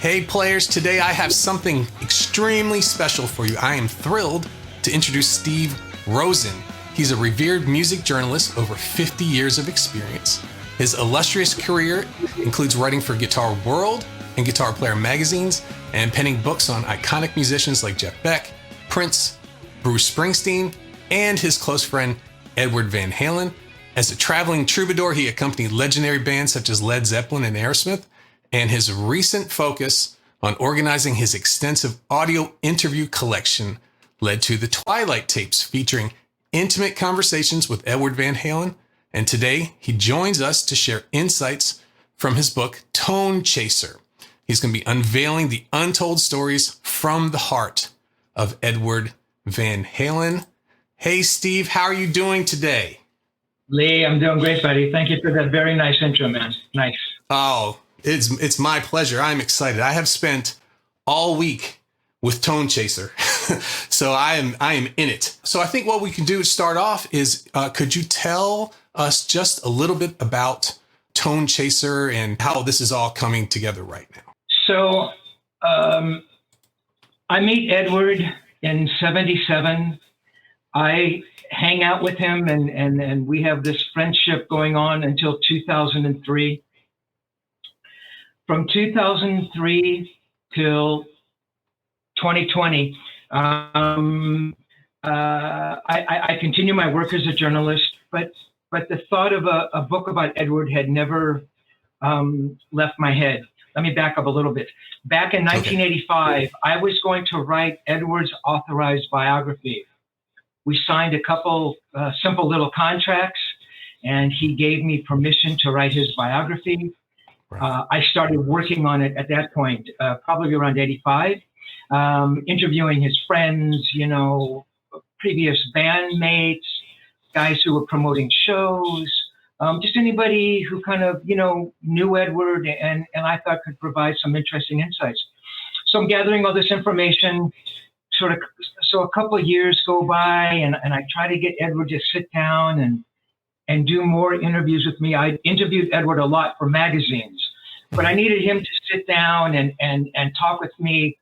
Hey players, today I have something extremely special for you. I am thrilled to introduce Steve Rosen. He's a revered music journalist, over 50 years of experience. His illustrious career includes writing for Guitar World and Guitar Player magazines and penning books on iconic musicians like Jeff Beck, Prince, Bruce Springsteen, and his close friend Edward Van Halen. As a traveling troubadour, he accompanied legendary bands such as Led Zeppelin and Aerosmith, and his recent focus on organizing his extensive audio interview collection led to the Twilight tapes featuring intimate conversations with Edward Van Halen. And today he joins us to share insights from his book, TONECHASER. He's going to be unveiling the untold stories from the heart of Edward Van Halen. Hey, Steve, how are you doing today? Lee, I'm doing great, buddy. Thank you for that very nice intro, man. Nice. Oh, it's my pleasure. I'm excited. I have spent all week with TONECHASER, so I am in it. So I think what we can do to start off is, could you tell us just a little bit about TONECHASER and how this is all coming together right now? So I meet Edward in '77. I hang out with him and we have this friendship going on until 2003. From 2003 till 2020, I continue my work as a journalist, but the thought of a book about Edward had never left my head. Let me back up a little bit. Back in 1985, I was going to write Edward's authorized biography. We signed a couple simple little contracts, and he gave me permission to write his biography. I started working on it at that point, probably around 85, interviewing his friends, previous bandmates, guys who were promoting shows, just anybody who kind of, knew Edward and I thought could provide some interesting insights. So I'm gathering all this information, so a couple of years go by and I try to get Edward to sit down and do more interviews with me. I interviewed Edward a lot for magazines, but I needed him to sit down and talk with me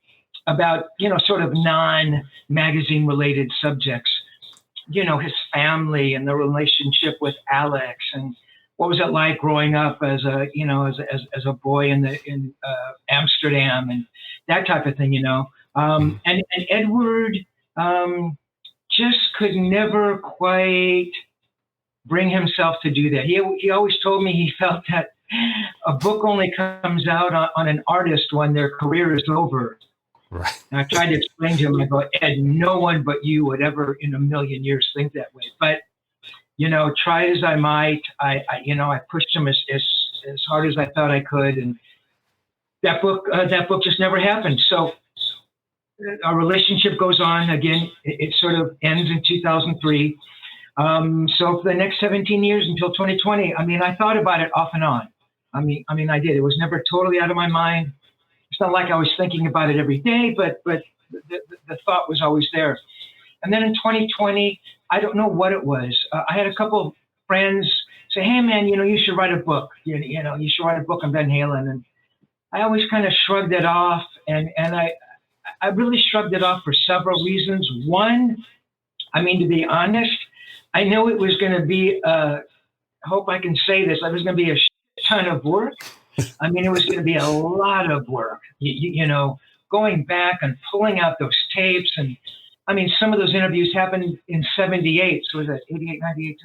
about, sort of non-magazine related subjects, his family and the relationship with Alex, and what was it like growing up as a, as a boy in Amsterdam and that type of thing, and Edward just could never quite bring himself to do that. He always told me he felt that a book only comes out on an artist when their career is over. Right. And I tried to explain to him, I go, Ed, no one but you would ever in a million years think that way. But, try as I might, I pushed him as hard as I thought I could. And that book just never happened. So our relationship goes on. Again, it sort of ends in 2003. So for the next 17 years until 2020, I thought about it off and on. I did. It was never totally out of my mind. It's not like I was thinking about it every day, but the thought was always there. And then in 2020, I don't know what it was. I had a couple of friends say, hey, man, you should write a book. You should write a book on Van Halen. And I always kind of shrugged it off. And I really shrugged it off for several reasons. One, to be honest, I know it was going to be, I hope I can say this, it was going to be a ton of work. It was going to be a lot of work, going back and pulling out those tapes. And some of those interviews happened in 78. So was that 88, 98?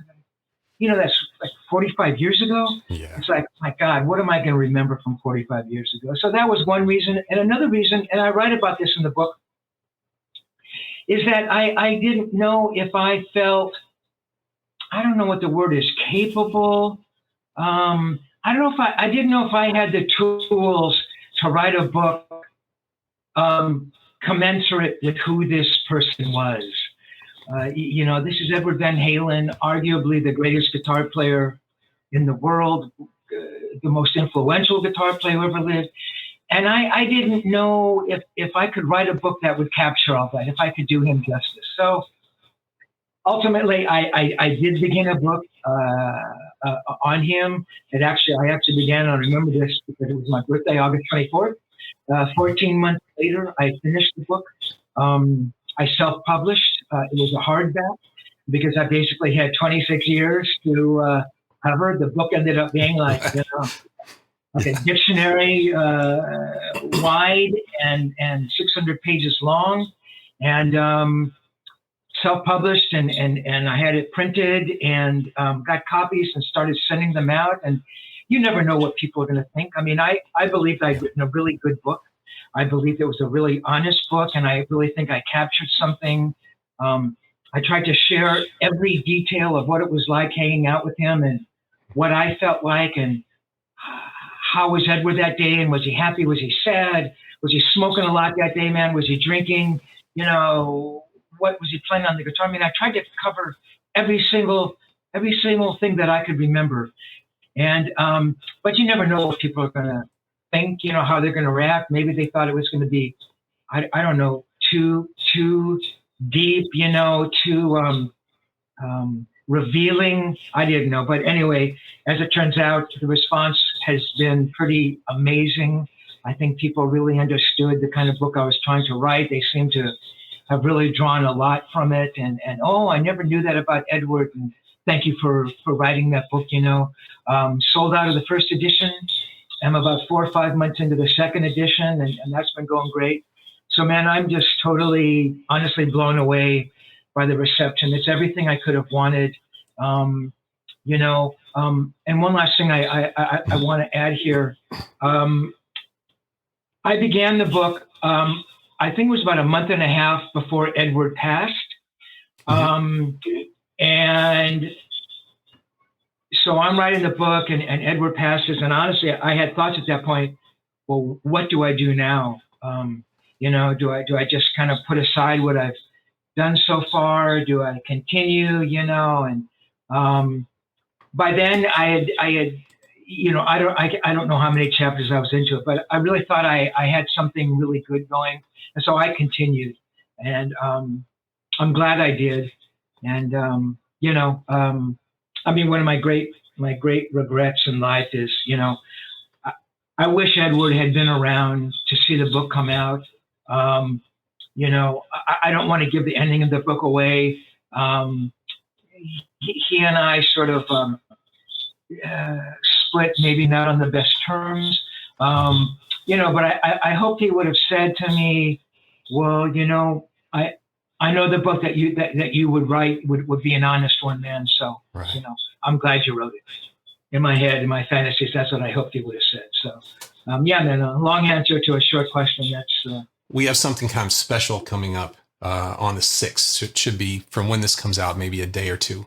That's like 45 years ago. Yeah. It's like, my God, what am I going to remember from 45 years ago? So that was one reason. And another reason, and I write about this in the book, is that I didn't know if I felt, I don't know what the word is, capable. I didn't know if I had the tools to write a book commensurate with who this person was. This is Edward Van Halen, arguably the greatest guitar player in the world, the most influential guitar player who ever lived. And I didn't know if I could write a book that would capture all that, if I could do him justice. So ultimately, I did begin a book on him. I actually began, I remember this because it was my birthday, August 24th. 14 months later, I finished the book. I self-published. It was a hardback because I basically had 26 years to cover. The book ended up being like a dictionary wide and 600 pages long, and self-published, and I had it printed and got copies and started sending them out. And you never know what people are going to think. I mean, I believed I'd written a really good book. I believed it was a really honest book, and I really think I captured something. I tried to share every detail of what it was like hanging out with him and what I felt like, and how was Edward that day, and was he happy? Was he sad? Was he smoking a lot that day, man? Was he drinking? You know, what was he playing on the guitar? I mean, I tried to cover every single thing that I could remember. And but you never know what people are going to think, you know, how they're going to react. Maybe they thought it was going to be, I don't know, too deep, you know, too revealing. I didn't know. But anyway, as it turns out, the response has been pretty amazing. I think people really understood the kind of book I was trying to write. They seem to have really drawn a lot from it. And oh, I never knew that about Edward. And thank you for writing that book, you know. Sold out of the first edition. I'm about 4 or 5 months into the second edition, and that's been going great. So, man, I'm just totally, honestly blown away by the reception. It's everything I could have wanted, you know. And one last thing I want to add here. I began the book, I think it was about a month and a half before Edward passed. And so I'm writing the book, and Edward passes. And honestly, I had thoughts at that point, well, what do I do now? You know, do I just kind of put aside what I've done so far? Do I continue, you know? And by then I had, you know, I don't know how many chapters I was into it, but I really thought I had something really good going. And so I continued, and I'm glad I did. And, you know, I mean, one of my great regrets in life is, you know, I wish Edward had been around to see the book come out. You know, I don't want to give the ending of the book away. He and I sort of split, maybe not on the best terms. You know, but I hoped he would have said to me, well, you know, I know the book that you would write would be an honest one, man. So, right. You know, I'm glad you wrote it. In my head, in my fantasies, that's what I hoped he would have said. So, yeah, man, a long answer to a short question. That's. We have something kind of special coming up on the 6th. So it should be from when this comes out, maybe a day or two.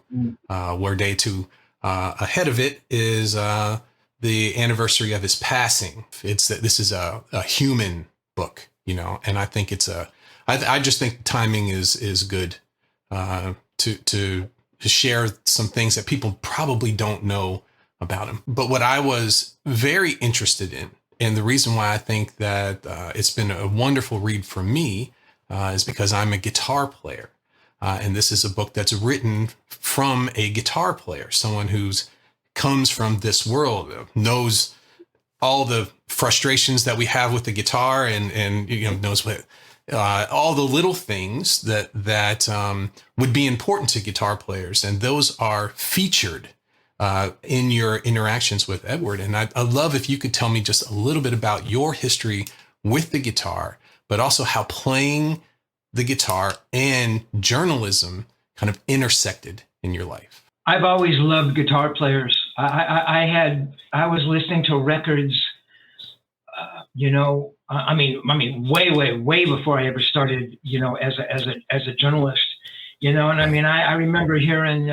Where day 2 ahead of it is the anniversary of his passing. This is a human book, you know, and I think it's I just think timing is good to share some things that people probably don't know about him. But what I was very interested in, and the reason why I think that it's been a wonderful read for me is because I'm a guitar player. And this is a book that's written from a guitar player, someone who's comes from this world, knows all the frustrations that we have with the guitar, and you know, knows what all the little things that would be important to guitar players, and those are featured in your interactions with Edward. And I'd love if you could tell me just a little bit about your history with the guitar, but also how playing the guitar and journalism kind of intersected in your life. I've always loved guitar players. I was listening to records, you know, I mean, way before I ever started, you know, as a journalist, you know. And I mean, I remember hearing,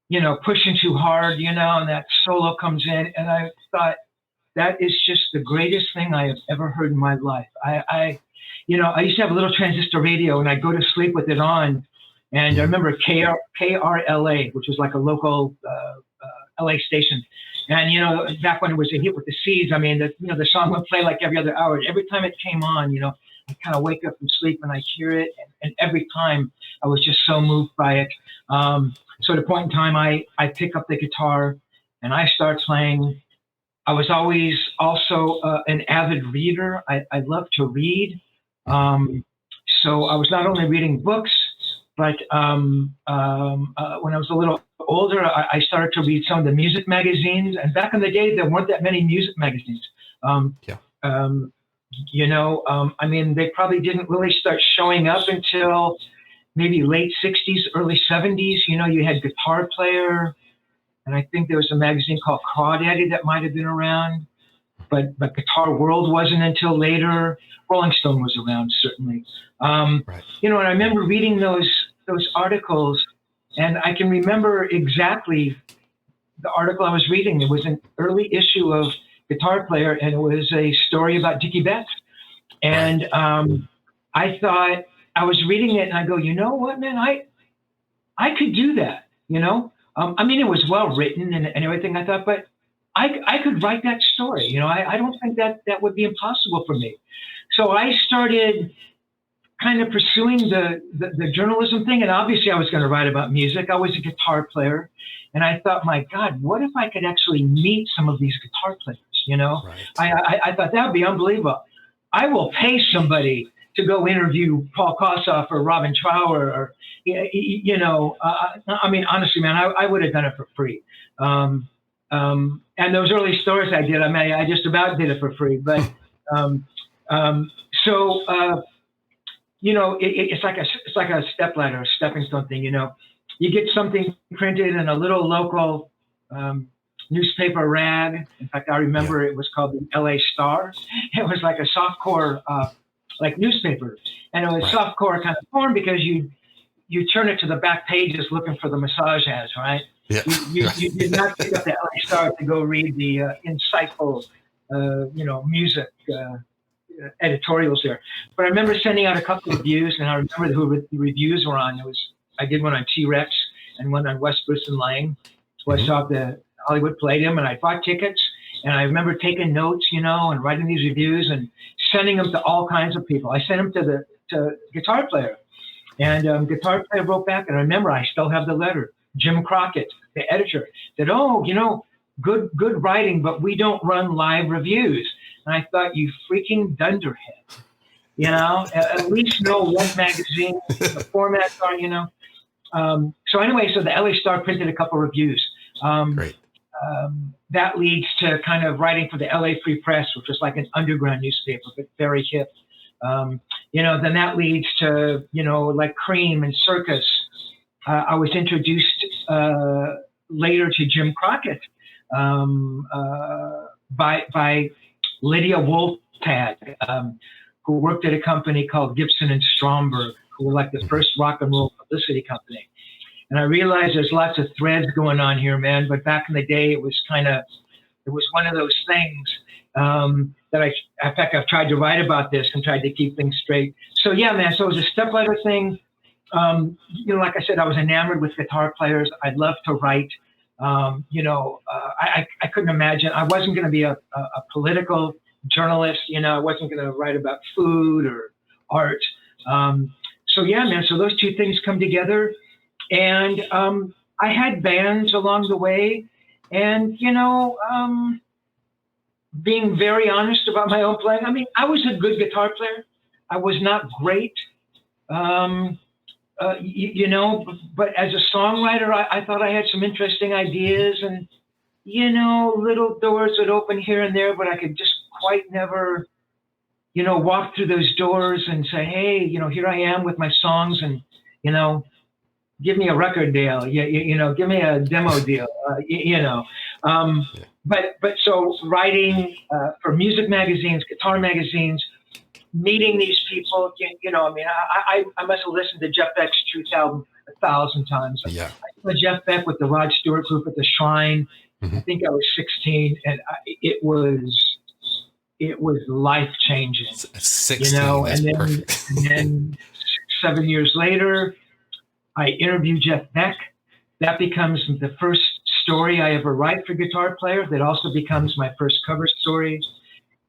you know, Pushing Too Hard, you know, and that solo comes in, and I thought, that is just the greatest thing I have ever heard in my life. You know, I used to have a little transistor radio, and I'd go to sleep with it on. And I remember KRLA, which was like a local LA station. And, you know, back when it was a hit with the Seeds, I mean, the song would play like every other hour. Every time it came on, you know, I kind of wake up from sleep and I hear it. And every time I was just so moved by it. So at a point in time, I pick up the guitar and I start playing. I was always also an avid reader. I love to read. So I was not only reading books, but when I was a little older, I started to read some of the music magazines. And back in the day, there weren't that many music magazines. I mean, they probably didn't really start showing up until maybe late 60s, early 70s. You had Guitar Player, and I think there was a magazine called Crawdaddy that might have been around, but Guitar World wasn't until later. Rolling Stone was around, certainly. Right. And I remember reading those articles, and I can remember exactly the article I was reading. It was an early issue of Guitar Player, and it was a story about Dickie Betts. And I thought, I was reading it, and I go, you know what, man, I could do that, I mean, it was well written and everything, I thought, but I could write that story. I don't think that would be impossible for me. So I started kind of pursuing the journalism thing. And obviously I was going to write about music. I was a guitar player. And I thought, my God, what if I could actually meet some of these guitar players? Right. I thought that would be unbelievable. I will pay somebody to go interview Paul Kossoff or Robin Trower or, I mean, honestly, man, I would have done it for free. And those early stories I did, I mean, I just about did it for free. But it's like a stepladder, a stepping stone thing. You get something printed in a little local newspaper rag. In fact, I remember it was called the LA Star. It was like a softcore like newspaper, and it was softcore kind of form because you turn it to the back pages looking for the massage ads, right? Yeah. You did not pick up the LA Star to go read the insightful, music editorials there. But I remember sending out a couple of reviews, and I remember who the reviews were on. I did one on T-Rex and one on West Briston Lang. So I saw the Hollywood Palladium, and I bought tickets, and I remember taking notes, and writing these reviews and sending them to all kinds of people. I sent them to Guitar Player, and Guitar Player wrote back, and I remember I still have the letter. Jim Crockett, the editor, said, good writing, but we don't run live reviews. And I thought, you freaking dunderhead, at least know what magazine the formats are, So anyway, so the LA Star printed a couple reviews. Great. That leads to kind of writing for the LA Free Press, which was like an underground newspaper, but very hip. Then that leads to, like Cream and Circus. I was introduced later to Jim Crockett by Lydia Wolpad, who worked at a company called Gibson and Stromberg, who were like the first rock and roll publicity company. And I realized there's lots of threads going on here, man. But back in the day, it was one of those things that in fact, I've tried to write about this and tried to keep things straight. So yeah, man. So it was a stepladder thing. Like I said, I was enamored with guitar players. I love to write. I couldn't imagine. I wasn't going to be a political journalist. I wasn't going to write about food or art. So yeah, man. So those two things come together. And I had bands along the way, and being very honest about my own playing. I mean, I was a good guitar player. I was not great, but as a songwriter, I thought I had some interesting ideas, and little doors would open here and there, but I could just quite never, walk through those doors and say, hey, here I am with my songs, and give me a record deal, give me a demo deal, But so writing for music magazines, guitar magazines, meeting these people, I must have listened to Jeff Beck's Truth album 1,000 times. Yeah. I saw Jeff Beck with the Rod Stewart group at the Shrine. Mm-hmm. I think I was 16, and it was life changing. 16, that's perfect. And then 7 years later, I interviewed Jeff Beck. That becomes the first story I ever write for Guitar Player. That also becomes my first cover story.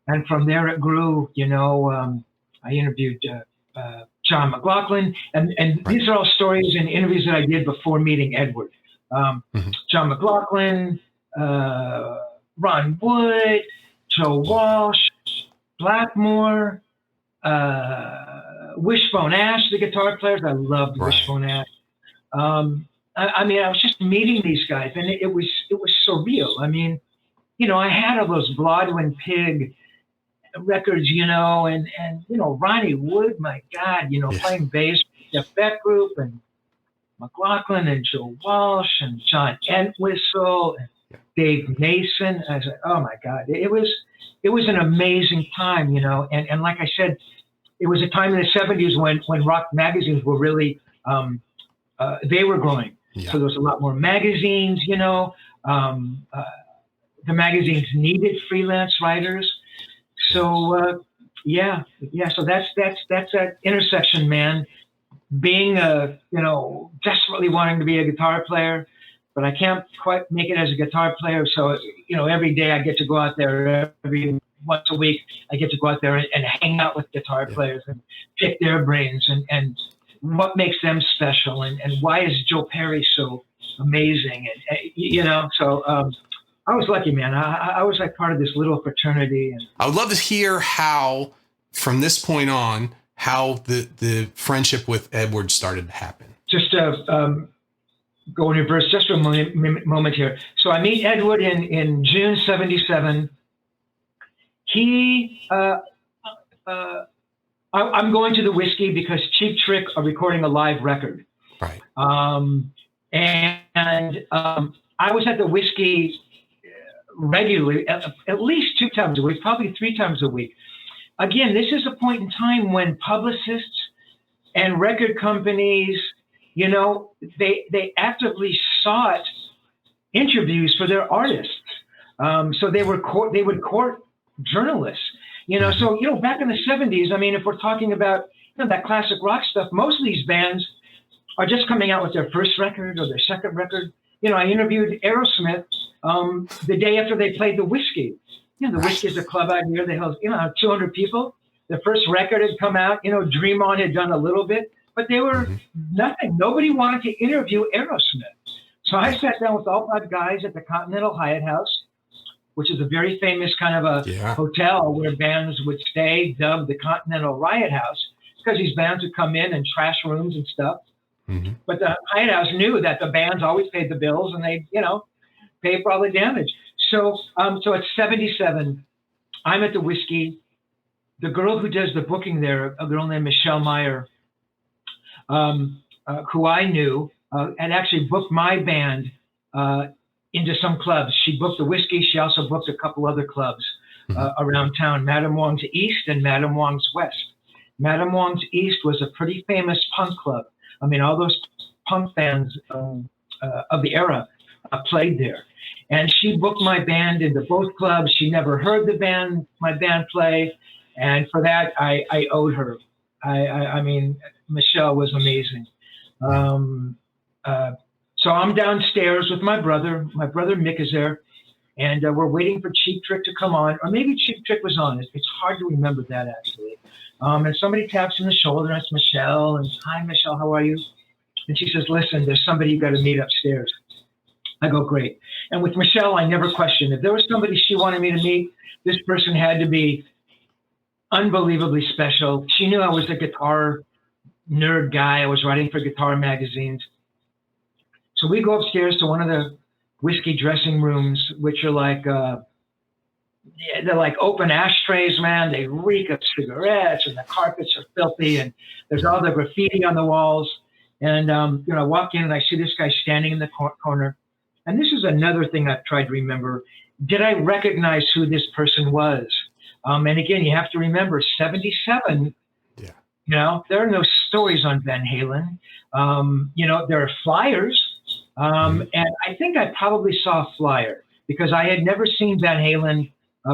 And from there it grew. I interviewed John McLaughlin. And these are all stories and interviews that I did before meeting Edward. John McLaughlin, Ron Wood, Joe Walsh, Blackmore, Wishbone Ash, the guitar players. I loved Wishbone Ash. I mean, I was just meeting these guys, and it was surreal. I mean, you know, I had all those Blodwin Pig records, you know, and you know, Ronnie Wood, my God, you know, playing bass with Jeff Beck Group and McLaughlin and Joe Walsh and John Entwistle and Dave Mason. I was like, oh my God, it was an amazing time, you know, and like I said, it was a time in the 70s when rock magazines were really, they were growing. So there was a lot more magazines, you know. The magazines needed freelance writers. So so that's that intersection, man. Being you know, desperately wanting to be a guitar player, but I can't quite make it as a guitar player. So, you know, every day I get to go out there, every once a week I get to go out there and hang out with guitar players and pick their brains and what makes them special and why is Joe Perry so amazing, and you know. So I was lucky, man. I was like part of this little fraternity. And I would love to hear how, from this point on, how the friendship with Edward started to happen. Just go in reverse just for a moment here. So I meet Edward in June '77. I'm going to the Whiskey because Cheap Trick are recording a live record. Right. I was at the Whiskey regularly, at least 2 times a week, probably 3 times a week. Again, this is a point in time when publicists and record companies, you know, they actively sought interviews for their artists. So they would court journalists, you know. So, you know, back in the 70s, I mean, if we're talking about, you know, that classic rock stuff, most of these bands are just coming out with their first record or their second record. You know, I interviewed Aerosmith the day after they played the Whiskey. You know, the Whiskey is a club out here. They held, you know, 200 people. The first record had come out. You know, Dream On had done a little bit, but they were nothing. Nobody wanted to interview Aerosmith. So I sat down with all 5 guys at the Continental Hyatt House, which is a very famous kind of a hotel where bands would stay, dubbed the Continental Riot House, because these bands would come in and trash rooms and stuff. But the Hyatt House knew that the bands always paid the bills and they, you know, paid for all the damage. So at 77, I'm at the Whiskey. The girl who does the booking there, a girl named Michelle Meyer, who I knew, and actually booked my band into some clubs. She booked the Whiskey. She also booked a couple other clubs around town, Madame Wong's East and Madame Wong's West. Madame Wong's East was a pretty famous punk club. I mean, all those punk bands of the era played there. And she booked my band into both clubs. She never heard my band play. And for that, I owed her. I mean, Michelle was amazing. So I'm downstairs with my brother. My brother Mick is there. And we're waiting for Cheap Trick to come on. Or maybe Cheap Trick was on. It's hard to remember that, actually. And somebody taps on the shoulder, and it's Michelle. And, hi, Michelle, how are you? And she says, listen, there's somebody you got to meet upstairs. I go, great. And with Michelle, I never questioned. If there was somebody she wanted me to meet, this person had to be unbelievably special. She knew I was a guitar nerd guy. I was writing for guitar magazines. So we go upstairs to one of the Whiskey dressing rooms, which are like, they're like open ashtrays, man. They reek of cigarettes, and the carpets are filthy, and there's all the graffiti on the walls. And, you know, I walk in and I see this guy standing in the corner. And this is another thing I've tried to remember. Did I recognize who this person was? And again, you have to remember 77, you know, there are no stories on Van Halen. You know, there are flyers. And I think I probably saw a flyer because I had never seen Van Halen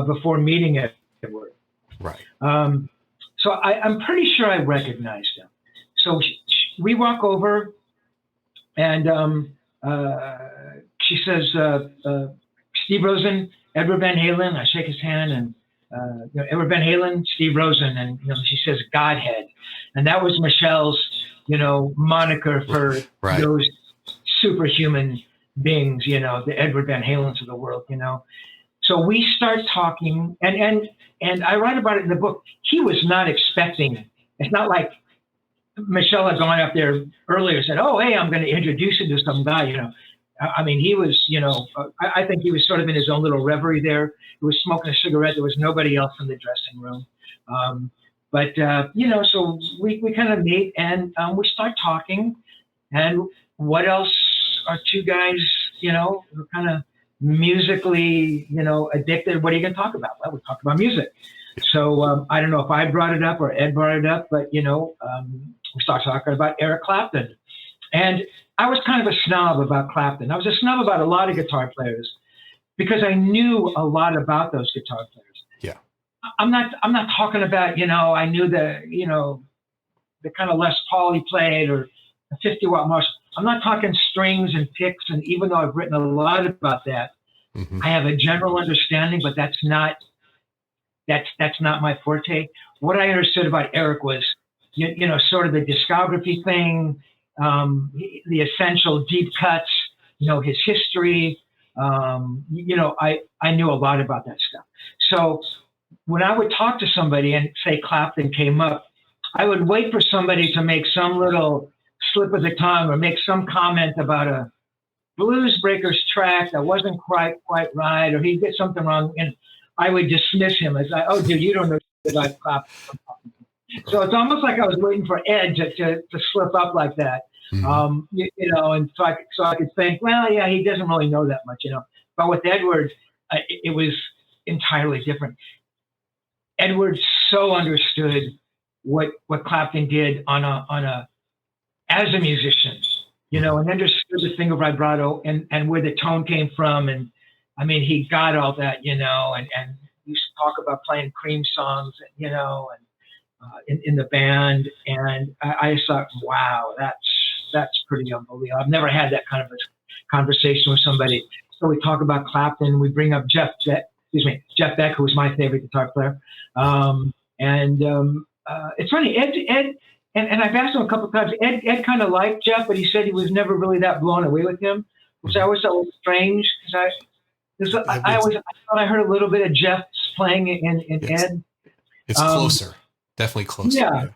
before meeting Edward. Right. So I'm pretty sure I recognized him. So we walk over and she says, Steve Rosen, Edward Van Halen. I shake his hand and, you know, Edward Van Halen, Steve Rosen. And, you know, she says Godhead. And that was Michelle's, you know, moniker for those superhuman beings, you know, the Edward Van Halens of the world, you know. So we start talking, and I write about it in the book. He was not expecting. It's not like Michelle had gone up there earlier and said, "Oh, hey, I'm going to introduce you to some guy." I mean, he was, I think he was sort of in his own little reverie there. He was smoking a cigarette. There was nobody else in the dressing room. So we kind of meet and we start talking. And what else are two guys, who are kind of musically, addicted? What are you going to talk about? Well, we talk about music. So I don't know if I brought it up or Ed brought it up, but, we started talking about Eric Clapton. And I was kind of a snob about Clapton. I was a snob about a lot of guitar players because I knew a lot about those guitar players. Yeah. I'm not talking about, I knew the kind of Les Paul he played or a 50-watt Marshall. I'm not talking strings and picks. And even though I've written a lot about that, I have a general understanding, but that's not my forte. What I understood about Eric was, sort of the discography thing, the essential deep cuts, his history. I knew a lot about that stuff. So when I would talk to somebody and say Clapton came up, I would wait for somebody to make some little slip of the tongue or make some comment about a Blues Breakers track that wasn't quite right, or he'd get something wrong, and I would dismiss him as oh, dude, you don't know about Clapton. So it's almost like I was waiting for Ed to slip up like that, and so I could think, well, yeah, he doesn't really know that much, But with Edward, it was entirely different. Edward so understood what Clapton did on a as a musician, and understood the thing of vibrato and where the tone came from, and I mean he got all that, and used to talk about playing Cream songs, in the band, and I just thought, wow, that's pretty unbelievable. I've never had that kind of a conversation with somebody. So we talk about Clapton, we bring up Jeff Beck, who was my favorite guitar player, it's funny, Ed, and I've asked him a couple of times. Ed kind of liked Jeff, but he said he was never really that blown away with him, which I always thought was strange because I thought I heard a little bit of Jeff's playing in Ed. It's closer, definitely closer. Yeah.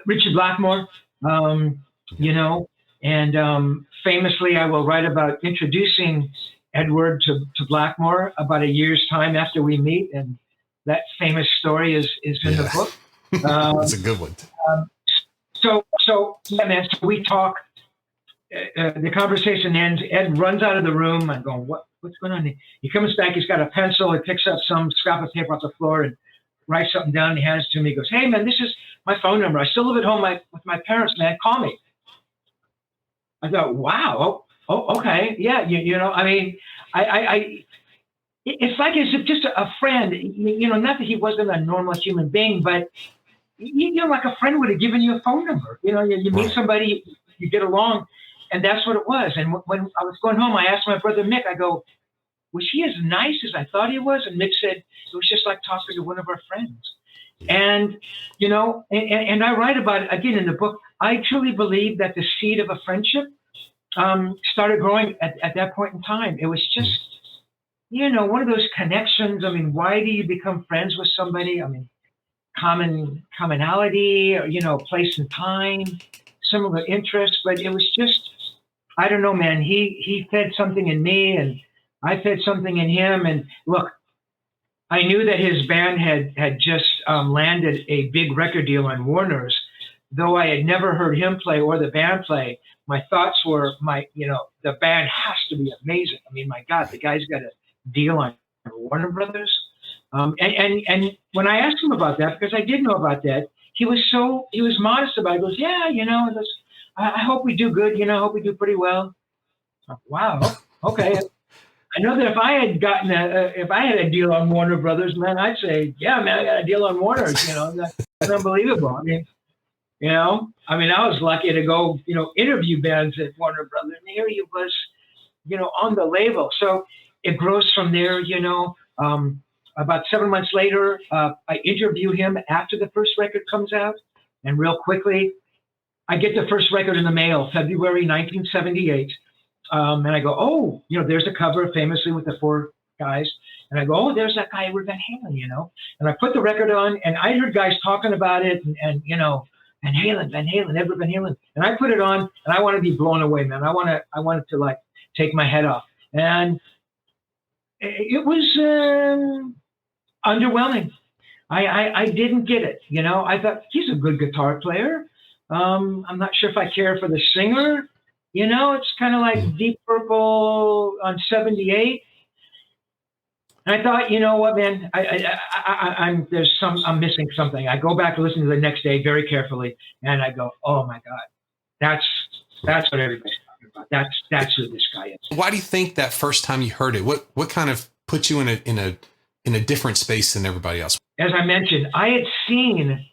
Richard Blackmore, and famously, I will write about introducing Edward to Blackmore about a year's time after we meet, and that famous story is in the book. That's a good one. So man, so we talk. The conversation ends. Ed runs out of the room. I'm going, what's going on? He comes back. He's got a pencil. He picks up some scrap of paper off the floor and writes something down. He hands it to me. He goes, "Hey man, this is my phone number. I still live at home with my parents. Man, call me." I thought, wow. Oh, okay. Yeah. I mean, it's like it's just a friend, not that he wasn't a normal human being, but, like a friend would have given you a phone number. You meet somebody, you get along, and that's what it was. And when I was going home, I asked my brother Mick, I go, was he as nice as I thought he was? And Mick said, it was just like talking to one of our friends. And, and I write about it again in the book. I truly believe that the seed of a friendship started growing at that point in time. It was just, one of those connections. I mean, why do you become friends with somebody? I mean, commonality, place and time, similar interests, but it was just, I don't know, man, he fed something in me and I fed something in him. And look, I knew that his band had just landed a big record deal on Warner's, though I had never heard him play or the band play. My thoughts were, the band has to be amazing. I mean, my God, the guy's got a deal on Warner Brothers. And when I asked him about that, because I did know about that, he was modest about it. He goes, yeah, I hope we do good. I hope we do pretty well. Wow. Okay. I know that if I had a deal on Warner Brothers, man, I'd say, yeah, man, I got a deal on Warner. That's unbelievable. I was lucky to go, interview bands at Warner Brothers, and here he was, on the label. So it grows from there. About 7 months later, I interview him after the first record comes out, and real quickly, I get the first record in the mail, February 1978. And I go, oh, there's a cover famously with the four guys. And I go, oh, there's that guy, Edward Van Halen, you know. And I put the record on, and I heard guys talking about it, and you know, Van Halen, Edward Van Halen. And I put it on, and I want to be blown away, man. I wanted to like take my head off. And it was underwhelming. I didn't get it, you know. I thought he's a good guitar player. I'm not sure if I care for the singer. You know, it's kind of like Deep Purple on 78. And I thought, you know what, man, I'm missing something. I go back to listen to the next day very carefully, and I go, oh my God, that's what everybody's talking about. That's who this guy is. Why do you think that first time you heard it? What kind of put you in a different space than everybody else? As I mentioned, I had seen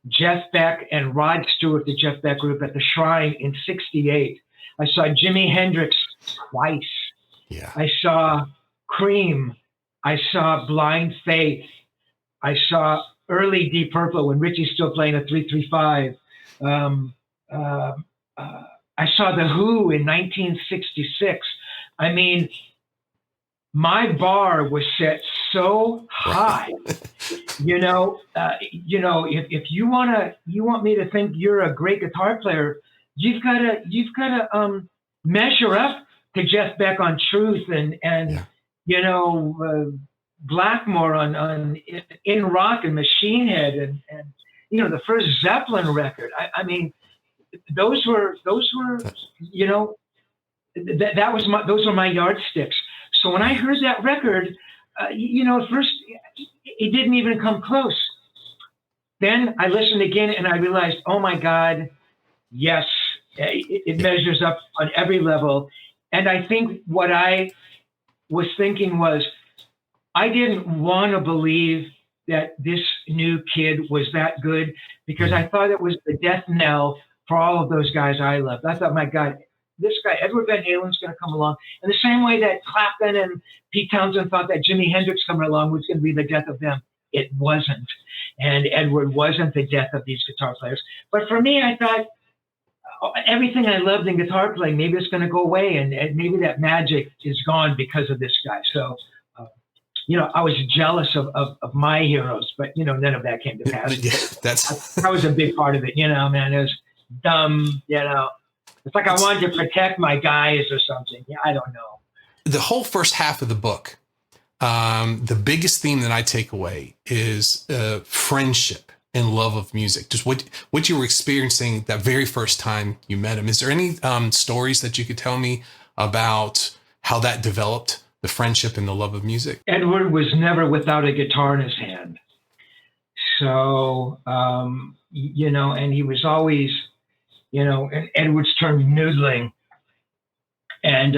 Jeff Beck and Rod Stewart, the Jeff Beck group, at the Shrine in '68. I saw Jimi Hendrix twice. Yeah. I saw Cream. I saw Blind Faith. I saw early Deep Purple when Richie's still playing a 335. I saw The Who in 1966. I mean, my bar was set so high. If you want me to think you're a great guitar player, you've got to measure up to Jeff Beck on Truth and Blackmore on In Rock and Machine Head and the first Zeppelin record. I mean, those were those were my yardsticks. So when I heard that record, at first it didn't even come close. Then I listened again and I realized, oh my God, yes, it measures up on every level. And I think what I was thinking was, I didn't want to believe that this new kid was that good because I thought it was the death knell for all of those guys I loved. I thought, my God, this guy, Edward Van Halen's going to come along. In the same way that Clapton and Pete Townsend thought that Jimi Hendrix coming along was going to be the death of them. It wasn't. And Edward wasn't the death of these guitar players. But for me, I thought everything I loved in guitar playing, maybe it's going to go away. And maybe that magic is gone because of this guy. So, I was jealous of my heroes, but, none of that came to pass. Yeah, that was a big part of it, man. It was dumb, It's like I wanted to protect my guys or something. Yeah, I don't know. The whole first half of the book, the biggest theme that I take away is friendship and love of music. Just what you were experiencing that very first time you met him. Is there any stories that you could tell me about how that developed, the friendship and the love of music? Edward was never without a guitar in his hand. So, and he was always, in Edward's term, noodling. And,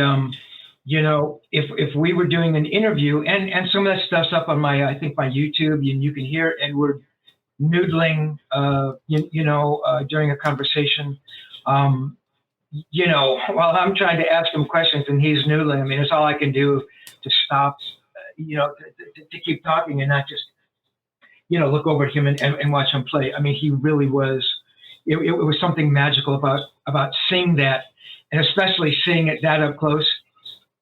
if we were doing an interview, and some of that stuff's up on my YouTube, and you can hear Edward noodling, during a conversation, while I'm trying to ask him questions and he's noodling. I mean, it's all I can do to stop, to keep talking and not just, look over at him and watch him play. I mean, he really was, it was something magical about seeing that, and especially seeing it that up close,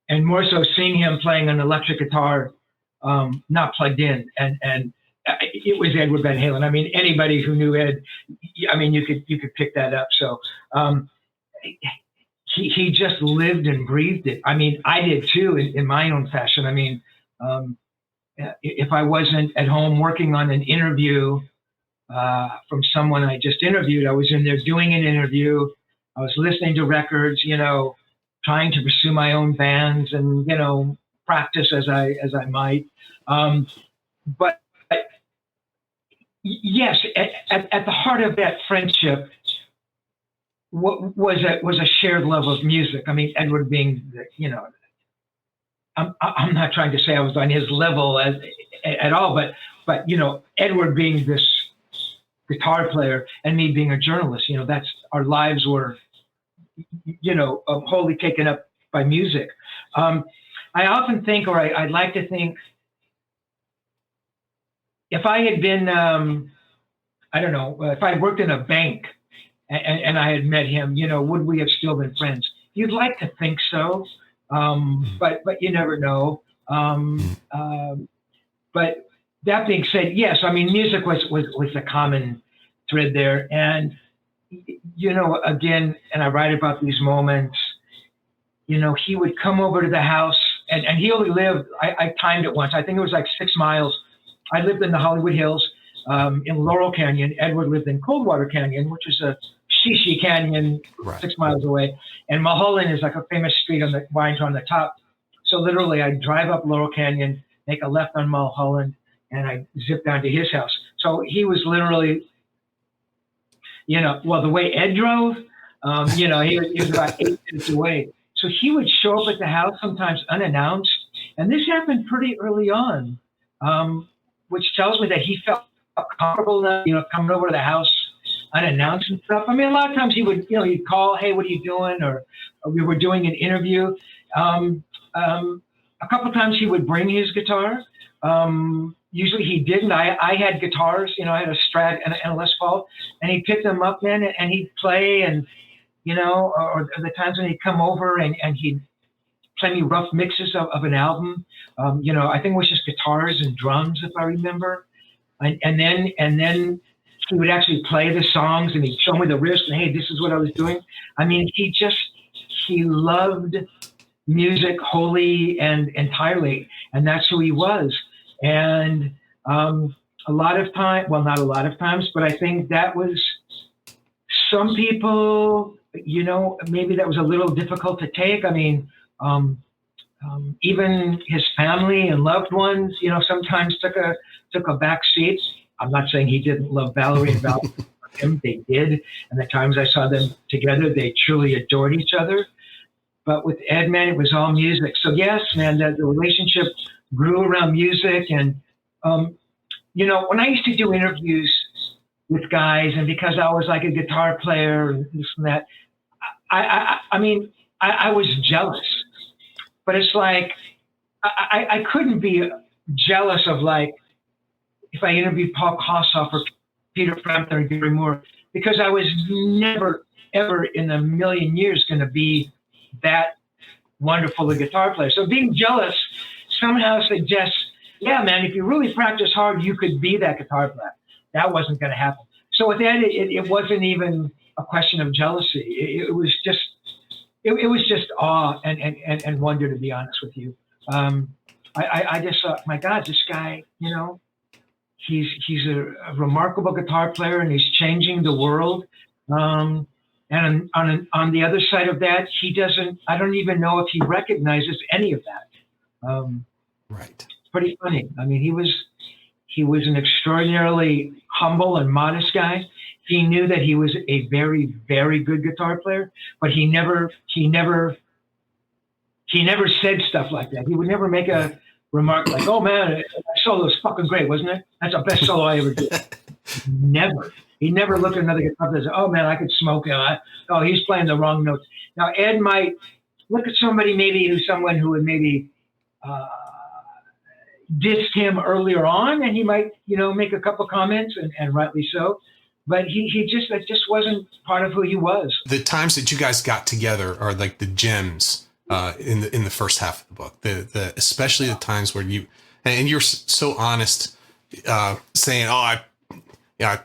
and more so seeing him playing an electric guitar, not plugged in. And it was Edward Van Halen. I mean, anybody who knew Ed, I mean, you could pick that up. So he just lived and breathed it. I mean, I did too in my own fashion. I mean, if I wasn't at home working on an interview from someone I just interviewed, I was in there doing an interview. I was listening to records, trying to pursue my own bands and, practice as I might. But yes, at the heart of that friendship was a shared love of music. I mean, Edward being, I'm not trying to say I was on his level at all, but Edward being this guitar player and me being a journalist, that's our lives were, wholly taken up by music. I often think, or I'd like to think, if I had been, if I had worked in a bank and I had met him, would we have still been friends? You'd like to think so, but you never know. But that being said, yes, I mean, music was the common thread there. And, again, and I write about these moments, he would come over to the house and he only lived, I timed it once. I think it was like 6 miles. I lived in the Hollywood Hills in Laurel Canyon. Edward lived in Coldwater Canyon, which is a Shishi Canyon, right, 6 miles away. And Mulholland is like a famous street winds on the top. So literally I'd drive up Laurel Canyon, make a left on Mulholland, and I zip down to his house. So he was literally, the way Ed drove, he was about 8 minutes away. So he would show up at the house sometimes unannounced. And this happened pretty early on, which tells me that he felt comfortable enough, coming over to the house unannounced and stuff. I mean, a lot of times he would, he'd call, hey, what are you doing? Or we were doing an interview. A couple of times he would bring his guitar. Usually he didn't. I had guitars, I had a Strat and a Les Paul, and he'd pick them up, man, and he'd play, and, or the times when he'd come over and he'd play me rough mixes of an album. I think it was just guitars and drums, if I remember. And then he would actually play the songs, and he'd show me the riffs, and hey, this is what I was doing. I mean, he loved music wholly and entirely, and that's who he was. And a lot of time, well, not a lot of times, but I think that was some people, maybe that was a little difficult to take. I mean, even his family and loved ones, sometimes took a back seat. I'm not saying he didn't love Valerie and Valerie loved him. They did. And the times I saw them together, they truly adored each other. But with Ed, man, it was all music. So yes, man, the relationship grew around music. And, when I used to do interviews with guys, and because I was like a guitar player and this and that, I was jealous. But it's like, I couldn't be jealous of, like, if I interviewed Paul Kossoff or Peter Frampton or Gary Moore, because I was never, ever in a million years going to be that wonderful a guitar player. So being jealous somehow suggests, yeah, man, if you really practice hard, you could be that guitar player. That wasn't going to happen. So with Ed, it wasn't even a question of jealousy. It was just awe and wonder, to be honest with you. I just thought, my God, this guy, he's a remarkable guitar player, and he's changing the world. And on the other side of that, I don't even know if he recognizes any of that. Right. Pretty funny. I mean, he was an extraordinarily humble and modest guy. He knew that he was a very, very good guitar player, but he never said stuff like that. He would never make a remark like, oh man, that solo is fucking great, wasn't it? That's the best solo I ever did. Never. He never looked at another guitar player and said, oh man, I could smoke him. Oh, he's playing the wrong notes. Now, Ed might look at somebody someone who would maybe dissed him earlier on, and he might, make a couple comments, and rightly so. But that just wasn't part of who he was. The times that you guys got together are like the gems in the first half of the book. The especially the times where you're so honest, saying, "Oh, I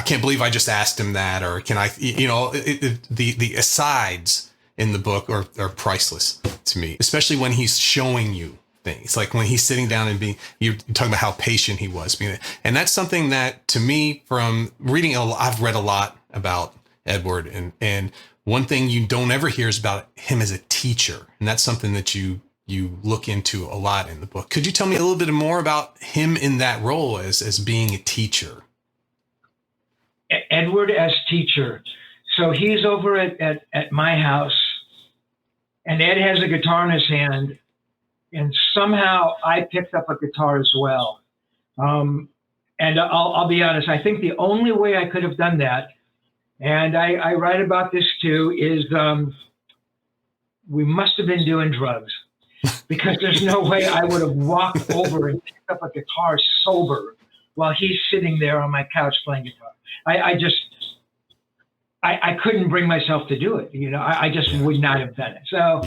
can't believe I just asked him that," or can I, the asides in the book are priceless to me, especially when he's showing you things, like when he's sitting down and you're talking about how patient he was. And that's something that, to me, from reading, I've read a lot about Edward, and one thing you don't ever hear is about him as a teacher. And that's something that you look into a lot in the book. Could you tell me a little bit more about him in that role as being a teacher? Edward as teacher. So he's over at my house, and Ed has a guitar in his hand, and somehow I picked up a guitar as well. And I'll be honest, I think the only way I could have done that, and I write about this too, is we must have been doing drugs, because there's no way I would have walked over and picked up a guitar sober while he's sitting there on my couch playing guitar. I couldn't bring myself to do it. I just would not have done it. So,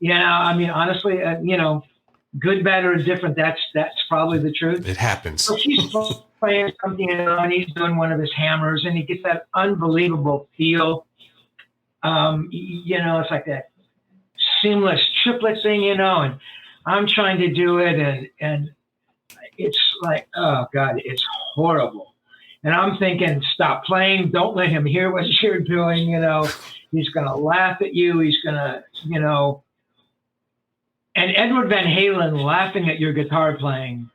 yeah, I mean, honestly, good, bad, or indifferent, that's probably the truth. It happens. So he's playing something, and he's doing one of his hammers, and he gets that unbelievable feel. It's like that seamless triplet thing, and I'm trying to do it, and it's like, oh God, it's horrible. And I'm thinking, stop playing. Don't let him hear what you're doing. He's going to laugh at you. He's going to, and Edward Van Halen laughing at your guitar playing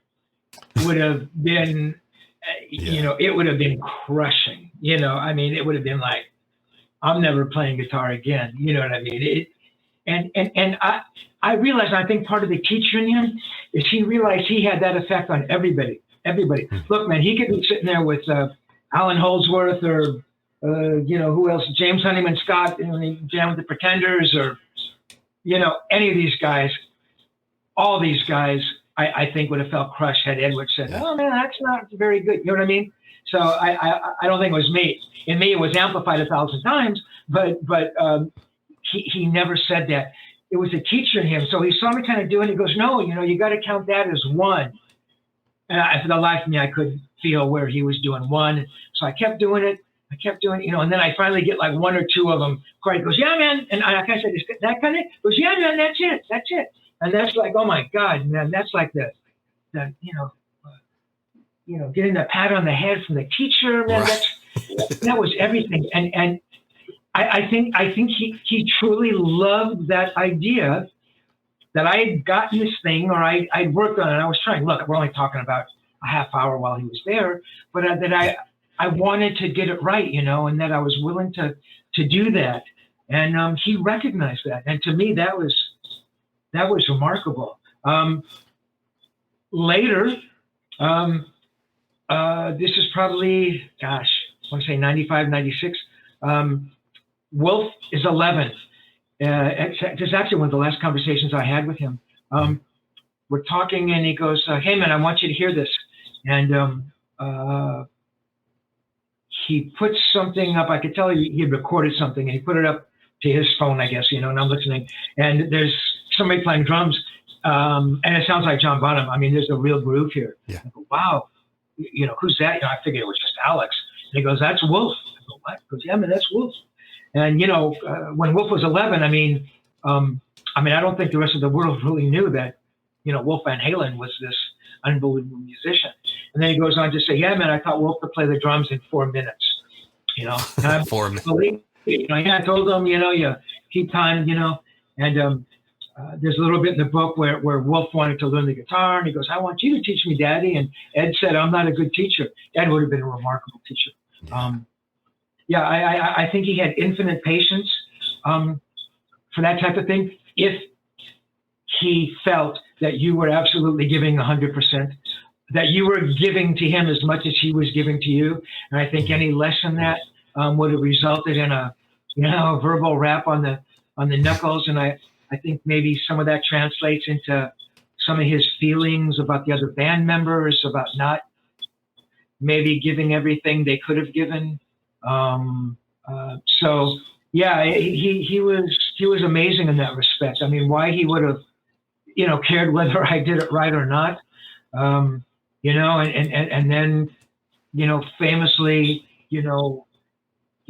would have been, it would have been crushing. It would have been like, I'm never playing guitar again. You know what I mean? And I realized, I think part of the teacher in him is he realized he had that effect on everybody. Look, man, he could be sitting there with Alan Holdsworth or, who else? James Honeyman Scott, he jammed with the Pretenders, or, any of these guys. All these guys, I think, would have felt crushed had Edward said, "Oh man, that's not very good." You know what I mean? So I don't think it was me. In me, it was amplified 1,000 times, but he never said that. It was a teacher in him. So he saw me kind of doing it. He goes, "No, you got to count that as one." And for the life of me, I couldn't feel where he was doing one. So I kept doing it. And then I finally get like one or two of them. Corey goes, "Yeah, man." And I kind of said, "That kind of?" Goes, "Yeah, man, that's it. And that's like, oh my God, man, that's like the getting the pat on the head from the teacher, man. Right. That was everything. And I think he truly loved that idea that I had gotten this thing, or I'd worked on it. I was trying. Look, we're only talking about a half hour while he was there, but that I wanted to get it right, and that I was willing to do that. And he recognized that. And to me, that was remarkable. Later, this is probably, I want to say 95, 96. Wolf is 11. This is actually one of the last conversations I had with him. We're talking, and he goes, "Hey, man, I want you to hear this." And he put something up. I could tell he had recorded something, and he put it up to his phone, I guess, and I'm listening. And there's somebody playing drums, and it sounds like John Bonham. There's a real groove here. Yeah. I go, wow, who's that? I figured it was just Alex. And he goes, "That's Wolf." I go, "What?" He goes, "Yeah, man, that's Wolf." And when Wolf was 11, I don't think the rest of the world really knew that, Wolf Van Halen was this unbelievable musician. And then he goes on to say, "Yeah, man, I taught Wolf to play the drums in 4 minutes." And 4 minutes. I told him, you keep time, and there's a little bit in the book where Wolf wanted to learn the guitar, and he goes, "I want you to teach me, Daddy." And Ed said, "I'm not a good teacher." Ed would have been a remarkable teacher. I think he had infinite patience for that type of thing. If he felt that you were absolutely giving 100%, that you were giving to him as much as he was giving to you. And I think any less than that would have resulted in a verbal rap on the knuckles. And I think maybe some of that translates into some of his feelings about the other band members, about not maybe giving everything they could have given. He was amazing in that respect. Why he would have, cared whether I did it right or not, and then, famously, he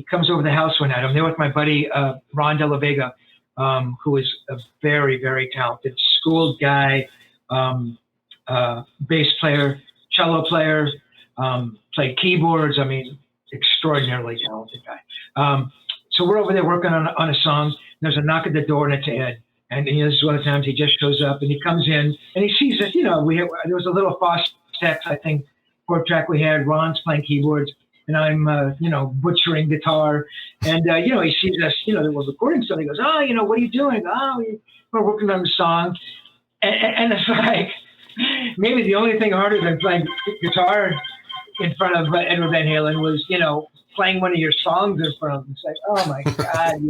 comes over the house one night. I'm there with my buddy, Ron De La Vega, who is a very, very talented, schooled guy, bass player, cello player, played keyboards. Extraordinarily talented guy. So we're over there working on a song. There's a knock at the door, and it's Ed. And this is one of the times he just shows up, and he comes in, and he sees us. There was a little Fostex, I think, 4-track we had. Ron's playing keyboards, and I'm, butchering guitar. And, he sees us, we're recording something. He goes, "Oh, what are you doing?" "Oh, we're working on the song." And it's like, maybe the only thing harder than playing guitar in front of Edward Van Halen was, playing one of your songs in front of him. It's like, oh my God,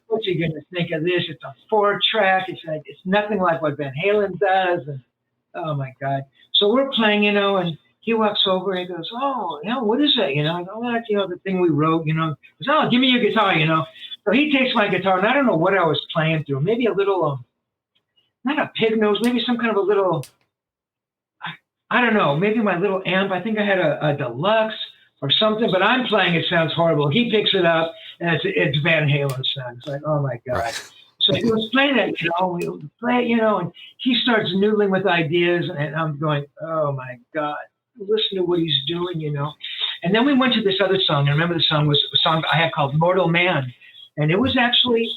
what's he going to think of this? It's a 4-track. It's like, it's nothing like what Van Halen does. And oh my God. So we're playing, and he walks over and he goes, "Oh, what is that?" I go, "Oh, that's, the thing we wrote, He goes, "Oh, give me your guitar, So he takes my guitar, and I don't know what I was playing through. Maybe a little, not a pig nose, maybe some kind of a little, I don't know, maybe my little amp. I think I had a deluxe or something, but I'm playing. It sounds horrible. He picks it up, and it's Van Halen song. It's like, oh my god. Right. So he was playing that, we play it, and he starts noodling with ideas, and I'm going, oh my god, listen to what he's doing, And then we went to this other song. I remember the song was a song I had called Mortal Man, and it was actually,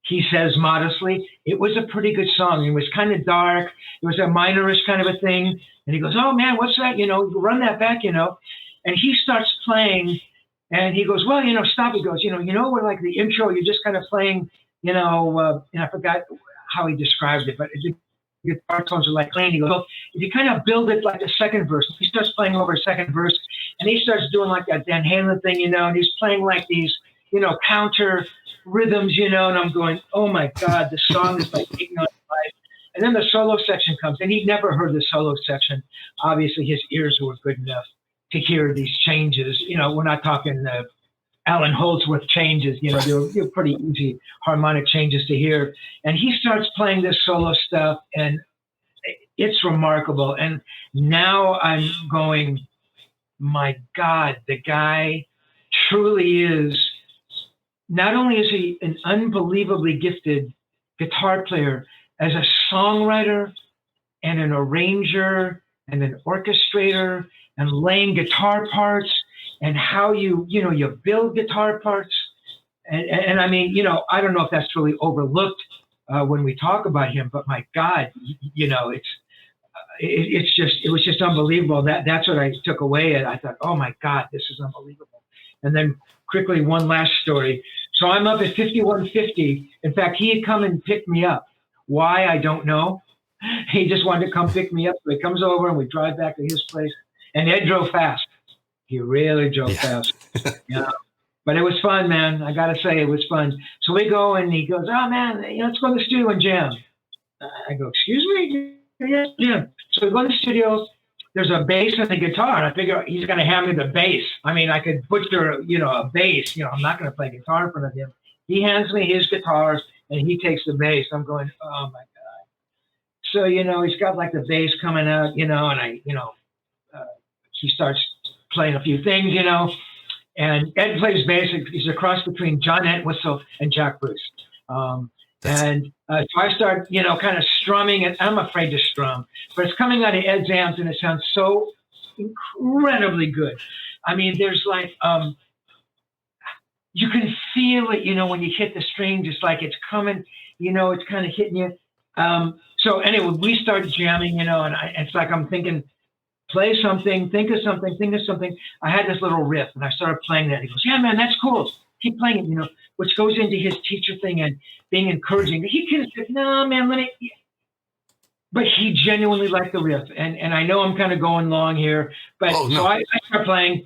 he says modestly, it was a pretty good song. It was kind of dark. It was a minorish kind of a thing. And he goes, oh man, what's that? Run that back, And he starts playing, and he goes, well, stop. He goes, what, like the intro, you're just kind of playing, and I forgot how he described it, but the guitar tones are like clean. He goes, well, if you kind of build it like the second verse, he starts playing over a second verse, and he starts doing like that Van Halen thing, and he's playing like these, counter rhythms, and I'm going, oh my God, the song is like taking on life. And then the solo section comes, and he'd never heard the solo section. Obviously, his ears were good enough to hear these changes. We're not talking Alan Holdsworth changes. They're pretty easy harmonic changes to hear. And he starts playing this solo stuff, and it's remarkable. And now I'm going, my God, the guy truly is. Not only is he an unbelievably gifted guitar player, as a songwriter and an arranger and an orchestrator and laying guitar parts and how you build guitar parts. And I mean, I don't know if that's really overlooked when we talk about him, but my God, it was just unbelievable. That's what I took away. And I thought, oh my God, this is unbelievable. And then quickly, one last story. So I'm up at 5150. In fact, he had come and picked me up. Why, I don't know. He just wanted to come pick me up. So he comes over and we drive back to his place. And Ed drove fast. He really drove fast. But it was fun, man. I got to say, it was fun. So we go and he goes, oh, man, let's go to the studio and jam. I go, excuse me? Yeah. So we go to the studio. There's a bass and a guitar, and I figure he's going to hand me the bass. I mean, I could butcher, a bass. I'm not going to play guitar in front of him. He hands me his guitar, and he takes the bass. I'm going, oh, my God. So, he's got, like, the bass coming out, and I, he starts playing a few things, and Ed plays bass. He's a cross between John Entwistle and Jack Bruce. So I start, kind of strumming, and I'm afraid to strum, but it's coming out of Ed's amps, and it sounds so incredibly good. I mean, there's like, you can feel it, when you hit the strings, it's like it's coming, it's kind of hitting you. So anyway, we start jamming, and it's like I'm thinking, play something, think of something. I had this little riff, and I started playing that. He goes, yeah, man, that's cool. Keep playing it, which goes into his teacher thing and being encouraging. He could have said, no, man, let me. But he genuinely liked the riff. And I know I'm kind of going long here, but so I start playing.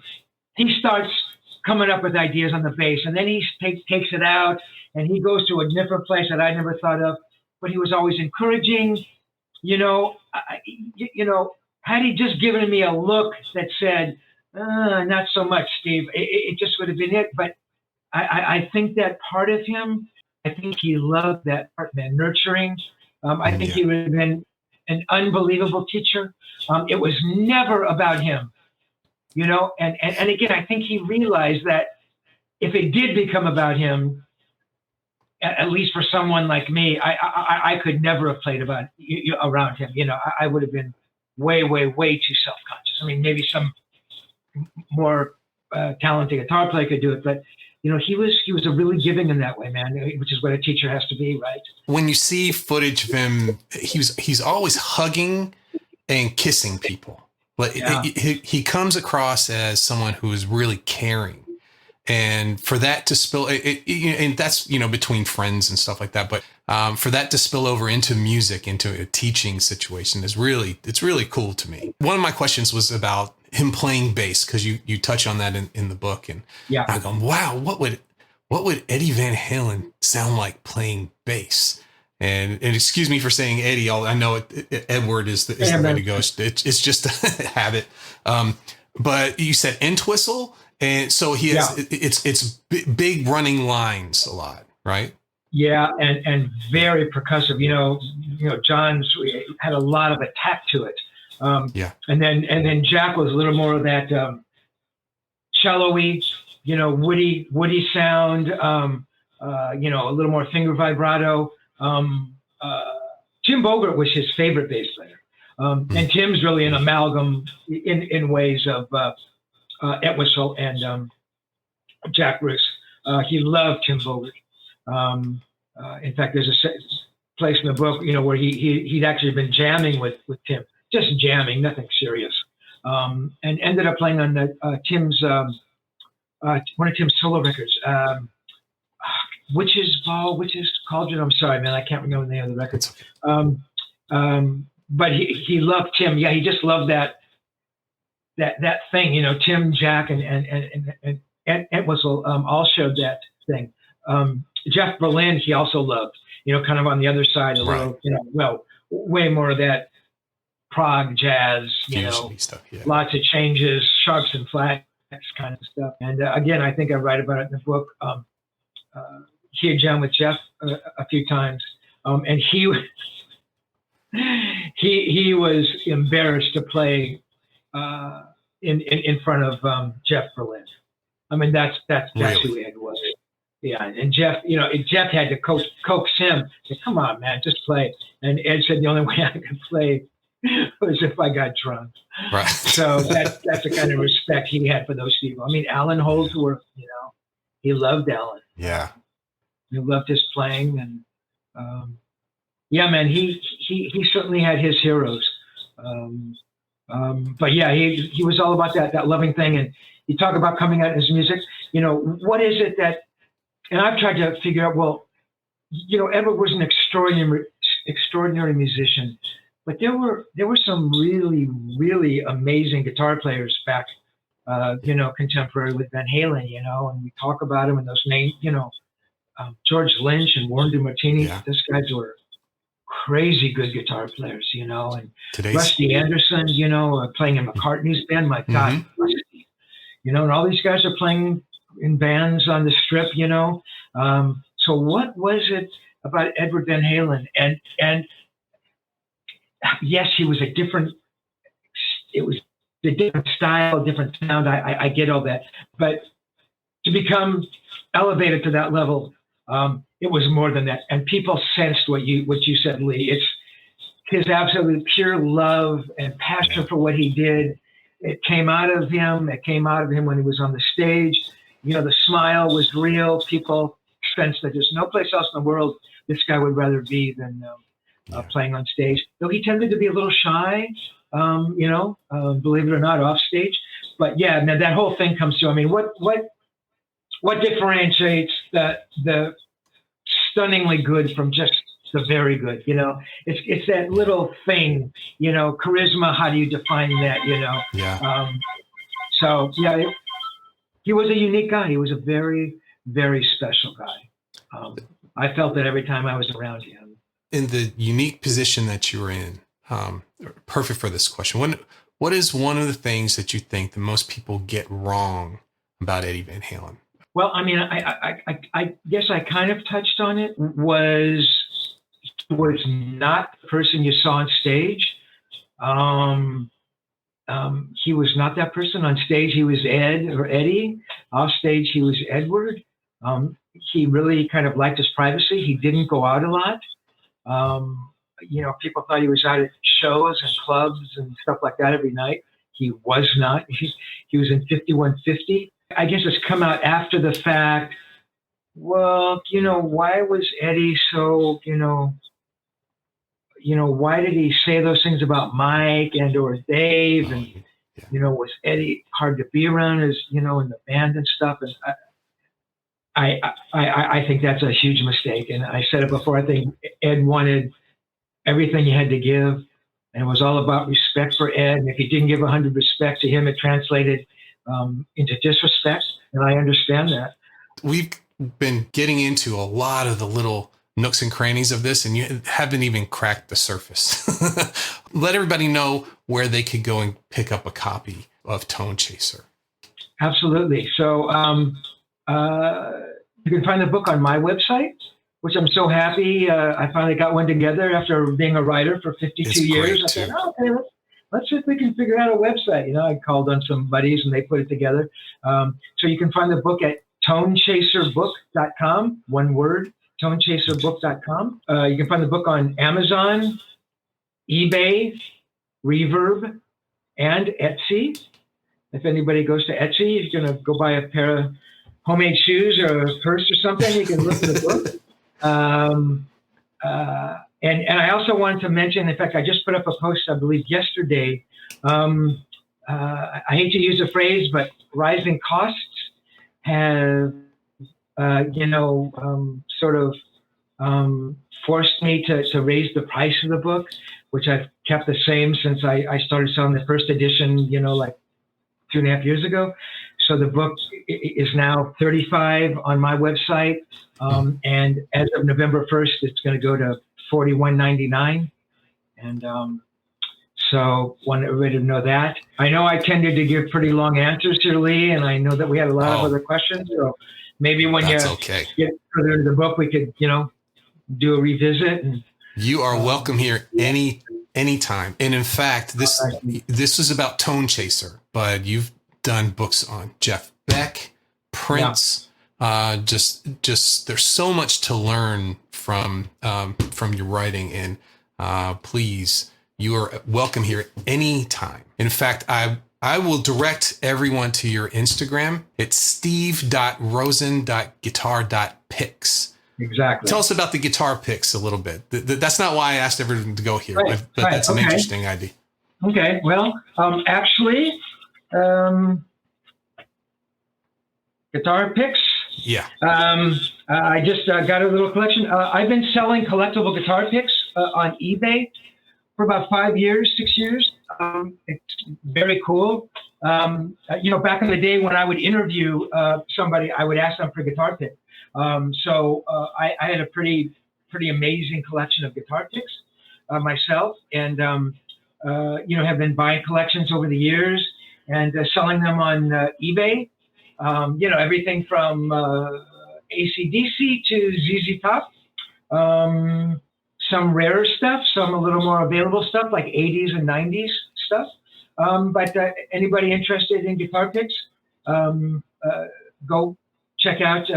He starts coming up with ideas on the bass, and then he takes it out, and he goes to a different place that I never thought of. But he was always encouraging. Had he just given me a look that said, not so much, Steve, it just would have been it. But I think that part of him, I think he loved that part, man, nurturing. I think he would have been an unbelievable teacher. It was never about him, and again, I think he realized that if it did become about him, at least for someone like me, I could never have played around him. I would have been way, way, way too self-conscious. I mean, maybe some more talented guitar player could do it, but he was a really giving in that way, man, which is what a teacher has to be, right? When you see footage of him, he's always hugging and kissing people. But he comes across as someone who is really caring. And for that to spill, and that's, between friends and stuff like that. But for that to spill over into music, into a teaching situation it's really cool to me. One of my questions was about him playing bass, because you touch on that in the book. And I'm going, wow, what would Eddie Van Halen sound like playing bass? And excuse me for saying Eddie. I know Edward is the way to go. It's just a habit. But you said Entwistle. And so he has, it's big running lines a lot, right? Yeah, and very percussive. John's had a lot of attack to it. Yeah. And then Jack was a little more of that cello-y, woody sound. A little more finger vibrato. Tim Bogert was his favorite bass player, and Tim's really an amalgam in ways of Entwistle and Jack Bruce. He loved Tim Bogert. In fact, there's a place in the book, where he'd actually been jamming with Tim, just jamming, nothing serious, and ended up playing on Tim's one of Tim's solo records, Witch's Ball, Witch's Cauldron. I'm sorry, man, I can't remember the name of the record. But he loved Tim. Yeah, he just loved that thing. Tim, Jack, and Entwistle all showed that thing. Jeff Berlin, he also loved, kind of on the other side, a little, way more of that prog jazz, stuff, yeah. Lots of changes, sharps and flats kind of stuff. And again, I think I write about it in the book. He had jammed with Jeff a few times, and he was embarrassed to play in front of Jeff Berlin. I mean, that's really? Who Ed was. Yeah, and Jeff, Jeff had to coax him. Say, "Come on, man, just play." And Ed said, "The only way I could play was if I got drunk." Right. So that's the kind of respect he had for those people. I mean, Alan Holdsworth, he loved Alan. Yeah. He loved his playing, and yeah, man, he certainly had his heroes. But yeah, he was all about that loving thing. And you talk about coming out in his music. What is it that? And I've tried to figure out. Well, Edward was an extraordinary musician, but there were some really, really amazing guitar players back, contemporary with Van Halen. And we talk about him and those names. George Lynch and Warren DeMartini. Yeah. Those guys were crazy good guitar players, and Today's... Rusty Anderson, playing in McCartney's band. My God, Rusty, and all these guys are playing in bands on the Strip, So what was it about Edward Van Halen? And yes, it was a different style, different sound. I get all that, but to become elevated to that level, it was more than that. And people sensed what you said, Lee. It's his absolute pure love and passion for what he did. It came out of him. It came out of him when he was on the stage. The smile was real. People sensed that there's no place else in the world this guy would rather be than playing on stage. Though he tended to be a little shy, believe it or not, off stage. But yeah, now that whole thing comes to. I mean, what differentiates the stunningly good from just the very good? It's that little thing. Charisma. How do you define that? Yeah. So yeah. He was a unique guy. He was a very, very special guy. I felt that every time I was around him. In the unique position that you were in, perfect for this question. What is one of the things that you think that most people get wrong about Eddie Van Halen? Well, I mean, I guess I kind of touched on it. Was not the person you saw on stage. He was not that person. On stage, he was Ed or Eddie. Off stage, he was Edward. He really kind of liked his privacy. He didn't go out a lot. People thought he was out at shows and clubs and stuff like that every night. He was not. He was in 5150. I guess it's come out after the fact. Well, why was Eddie so, why did he say those things about Mike and or Dave? And, was Eddie hard to be around as, in the band and stuff? And I think that's a huge mistake. And I said it before, I think Ed wanted everything he had to give. And it was all about respect for Ed. And if he didn't give 100 respect to him, it translated into disrespect. And I understand that. We've been getting into a lot of the little nooks and crannies of this, and you haven't even cracked the surface. Let everybody know where they could go and pick up a copy of TONECHASER. Absolutely. So you can find the book on my website, which I'm so happy. I finally got one together after being a writer for 52 years. I said, oh, okay, let's see if we can figure out a website. I called on some buddies and they put it together. So you can find the book at TONECHASERbook.com, one word, TONECHASERbook.com. You can find the book on Amazon, eBay, Reverb, and Etsy. If anybody goes to Etsy, if you're going to go buy a pair of homemade shoes or a purse or something, you can look at the book. And I also wanted to mention, in fact, I just put up a post, I believe, yesterday. I hate to use the phrase, but rising costs have, forced me to raise the price of the book, which I've kept the same since I started selling the first edition, like 2.5 years ago. So the book is now $35 on my website. And as of November 1st, it's going to go to $41.99. And so want everybody to know that. I know I tended to give pretty long answers here, Lee, and I know that we had a lot of other questions. So maybe when you get further into the book, we could, do a revisit. And you are welcome here anytime. And in fact, this was about Tonechaser, but you've done books on Jeff Beck, Prince. Yeah. Just there's so much to learn from your writing, and please, you are welcome here anytime. In fact, I will direct everyone to your Instagram. It's steve.rosen.guitar.pics. Exactly. Tell us about the guitar picks a little bit. That's not why I asked everyone to go here, but that's an interesting idea. Okay. Well, actually, guitar picks. Yeah. I just got a little collection. I've been selling collectible guitar picks on eBay for about 5 years, 6 years. It's very cool. Back in the day when I would interview somebody, I would ask them for a guitar pick. So I had a pretty amazing collection of guitar picks myself, and have been buying collections over the years and selling them on eBay. Everything from AC/DC to ZZ Top. Some rarer stuff, some a little more available stuff like 80s and 90s stuff. But anybody interested in guitar picks, go check out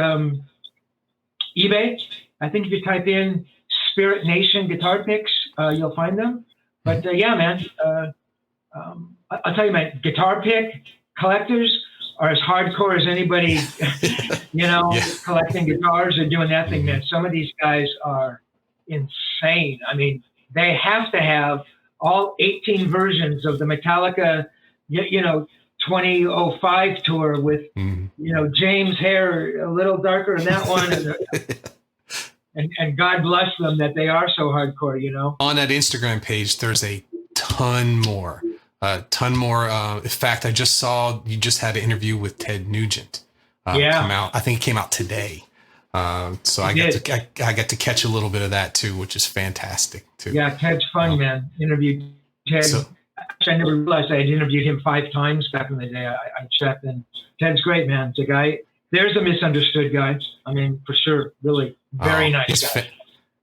eBay. I think if you type in Spirit Nation guitar picks, you'll find them. But yeah, man, I'll tell you, man, guitar pick collectors are as hardcore as anybody, collecting guitars or doing that thing, man. Some of these guys are insane. I mean, they have to have all 18 versions of the Metallica, 2005 tour with, James' hair a little darker than that one. And God bless them that they are so hardcore, On that Instagram page, there's a ton more. In fact, I just saw you just had an interview with Ted Nugent come out. I think it came out today. So I got to catch a little bit of that too, which is fantastic too. Yeah, Ted's fun, man. Interviewed Ted. I never realized I had interviewed him 5 times back in the day. I checked, and Ted's great, man. The guy, there's a misunderstood guy. I mean, for sure, really very nice guy.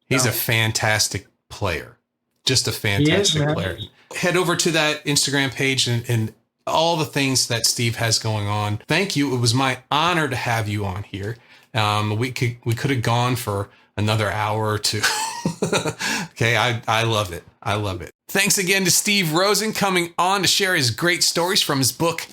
He's a fantastic player. Just a fantastic player. Head over to that Instagram page and all the things that Steve has going on. Thank you. It was my honor to have you on here. We could have gone for another hour or two. Okay. I love it. I love it. Thanks again to Steve Rosen coming on to share his great stories from his book,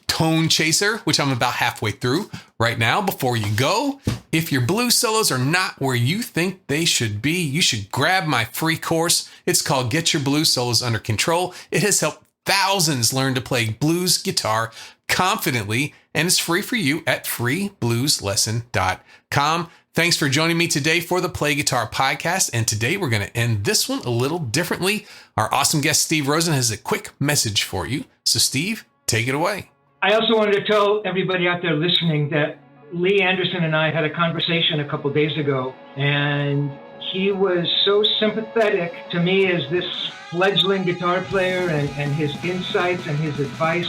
Tonechaser, which I'm about halfway through right now. Before you go, if your blues solos are not where you think they should be, you should grab my free course. It's called Get Your Blues Solos Under Control. It has helped thousands learn to play blues guitar confidently, and it's free for you at freeblueslesson.com. Thanks for joining me today for the Play Guitar Podcast. And today we're going to end this one a little differently. Our awesome guest, Steve Rosen, has a quick message for you. So Steve, take it away. I also wanted to tell everybody out there listening that Lee Anderson and I had a conversation a couple days ago, and he was so sympathetic to me as this fledgling guitar player and his insights and his advice.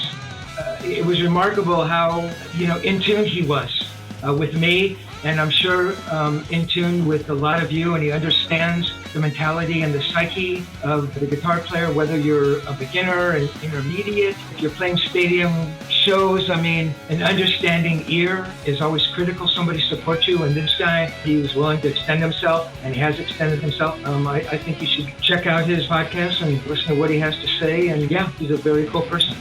It was remarkable how, in tune he was with me and I'm sure in tune with a lot of you, and he understands the mentality and the psyche of the guitar player, whether you're a beginner, an intermediate, if you're playing stadium shows. I mean, an understanding ear is always critical. Somebody supports you, and this guy, he was willing to extend himself, and he has extended himself. I think you should check out his podcast and listen to what he has to say, and yeah, he's a very cool person.